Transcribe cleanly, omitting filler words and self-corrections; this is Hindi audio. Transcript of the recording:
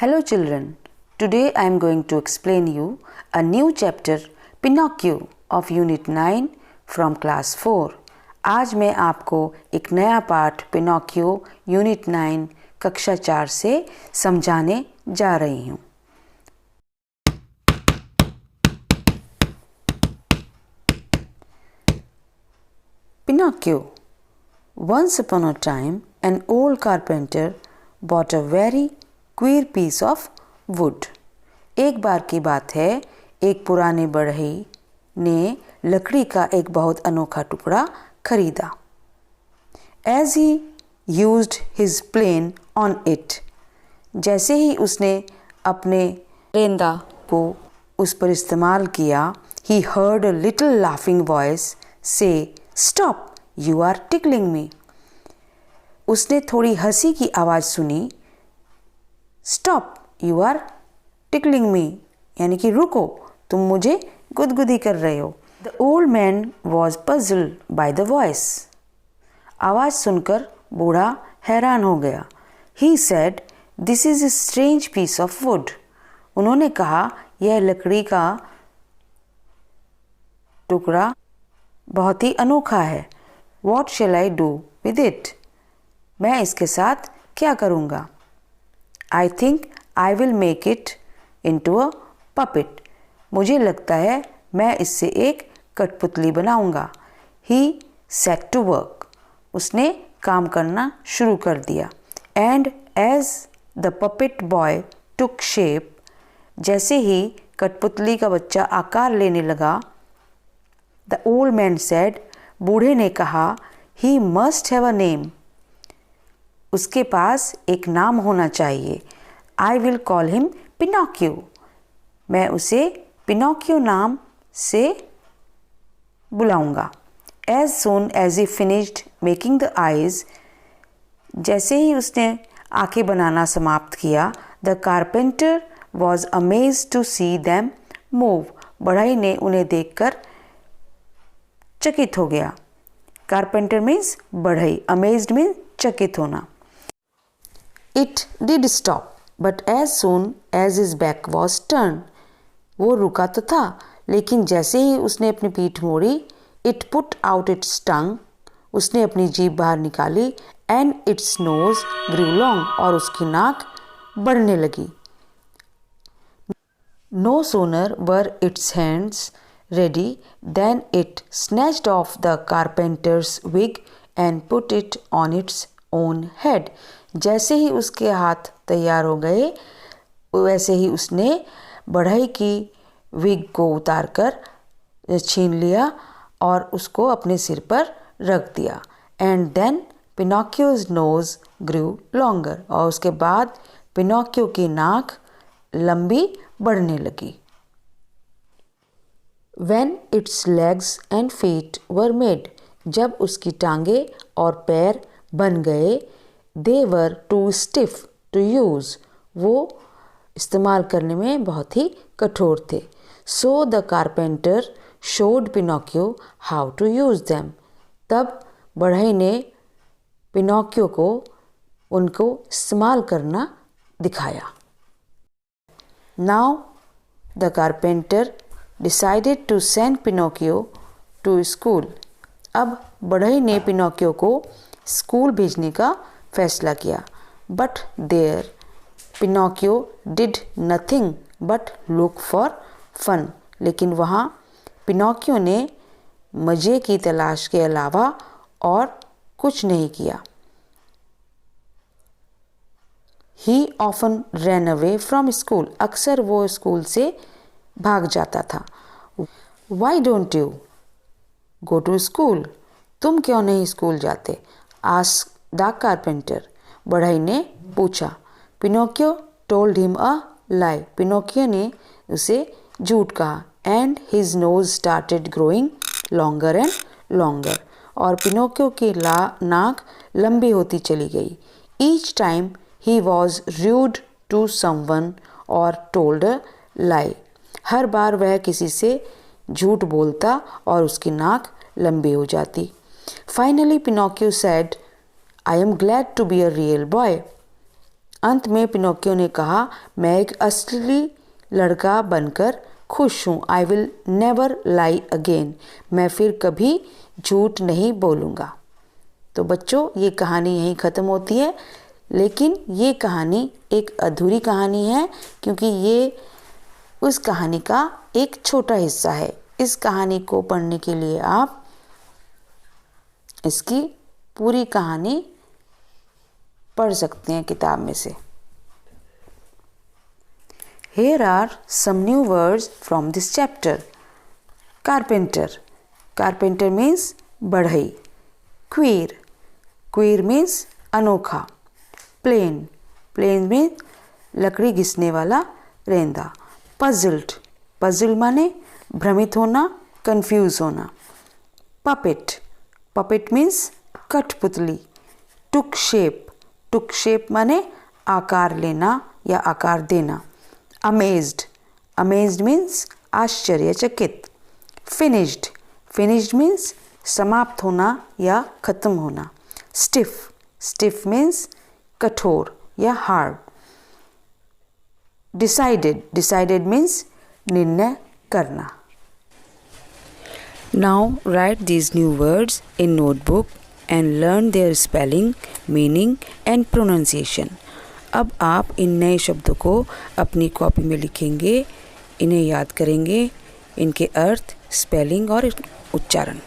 Hello children, today I am going to explain you a new chapter Pinocchio of Unit 9 from class 4. आज मैं आपको एक नया पाठ पिनोकियो यूनिट 9 कक्षा 4 से समझाने जा रही हूँ. Pinocchio. Once upon a time, an old carpenter bought a very queer piece of wood. एक बार की बात है, एक पुराने बढ़ई ने लकड़ी का एक बहुत अनोखा टुकड़ा खरीदा. As he used his plane on it, जैसे ही उसने अपने गेंदा को उस पर इस्तेमाल किया, he heard a little laughing voice say, "Stop! You are tickling me." उसने थोड़ी हंसी की आवाज़ सुनी. Stop! You are tickling me. यानी कि रुको, तुम मुझे गुदगुदी कर रहे हो. The old man was puzzled by the voice. आवाज़ सुनकर बूढ़ा हैरान हो गया. He said, "This is a strange piece of wood." उन्होंने कहा, यह लकड़ी का टुकड़ा बहुत ही अनोखा है. What shall I do with it? मैं इसके साथ क्या करूँगा? I think I will make it into a puppet. मुझे लगता है मैं इससे एक कठपुतली बनाऊँगा. He set to work. उसने काम करना शुरू कर दिया. And as the puppet boy took shape, जैसे ही कठपुतली का बच्चा आकार लेने लगा, the old man said, बूढ़े ने कहा, he must have a name. उसके पास एक नाम होना चाहिए. I will call him Pinocchio. मैं उसे पिनोकियो नाम से बुलाऊंगा. As soon as he finished making the eyes, जैसे ही उसने आंखें बनाना समाप्त किया, the carpenter was amazed to see them move. बढ़ई ने उन्हें देखकर चकित हो गया. Carpenter means बढ़ई. Amazed means चकित होना. It did stop, but as soon as his back was turned, वो रुका तो था, लेकिन जैसे ही उसने अपनी पीठ मोड़ी, it put out its tongue, उसने अपनी जीभ बाहर निकाली, and its nose grew long, और उसकी नाक बढ़ने लगी. No sooner were its hands ready than it snatched off the carpenter's wig and put it on its own head. जैसे ही उसके हाथ तैयार हो गए, वैसे ही उसने बढ़ई की विग को उतारकर छीन लिया और उसको अपने सिर पर रख दिया. And then Pinocchio's nose grew longer, और उसके बाद पिनोकियो की नाक लंबी बढ़ने लगी. When its legs and feet were made, जब उसकी टांगे और पैर बन गए, they were too stiff to use, वो इस्तेमाल करने में बहुत ही कठोर थे. So the carpenter showed Pinocchio how to use them. तब बढ़ई ने पिनोकियो को उनको इस्तेमाल करना दिखाया. Now the carpenter decided to send Pinocchio to school. अब बढ़ई ने पिनोकियो को स्कूल भेजने का फैसला किया. But there Pinocchio did nothing but look for fun. लेकिन वहाँ पिनोकियो ने मज़े की तलाश के अलावा और कुछ नहीं किया. He often ran away from school. अक्सर वो स्कूल से भाग जाता था. Why don't you go to school? तुम क्यों नहीं स्कूल जाते? Asked the carpenter. बढ़ई ने पूछा. Pinocchio told him a lie. Pinocchio ने उसे झूठ कहा. And his nose started growing longer and longer. और पिनोकियो की नाक लंबी होती चली गई. Each time he was rude to someone or told a lie. हर बार वह किसी से झूठ बोलता और उसकी नाक लंबी हो जाती. Finally Pinocchio said, "I am glad to be a real boy." अंत में पिनोकियो ने कहा, मैं एक असली लड़का बनकर खुश हूँ। I will never lie again. मैं फिर कभी झूठ नहीं बोलूँगा। तो बच्चों, ये कहानी यहीं ख़त्म होती है, लेकिन ये कहानी एक अधूरी कहानी है क्योंकि ये उस कहानी का एक छोटा हिस्सा है। इस कहानी को पढ़ने के लिए आप इसकी पूरी कहानी पढ़ सकते हैं किताब में से। Here are some new words from this chapter. Carpenter. Carpenter means बढ़ई. Queer. Queer means अनोखा. Plane. Plane means लकड़ी घिसने वाला रेंदा. Puzzled. Puzzled माने भ्रमित होना, confuse होना. Puppet. Puppet means कठपुतली. Took shape. Took shape माने आकार लेना या आकार देना. Amazed. Amazed means आश्चर्यचकित. Finished. Finished means समाप्त होना या खत्म होना. Stiff. Stiff means कठोर या hard. Decided. Decided means निर्णय करना. Now write these new words in notebook and learn their spelling, meaning and pronunciation. अब आप इन नए शब्दों को अपनी कॉपी में लिखेंगे, इन्हें याद करेंगे, इनके अर्थ, स्पेलिंग और उच्चारण।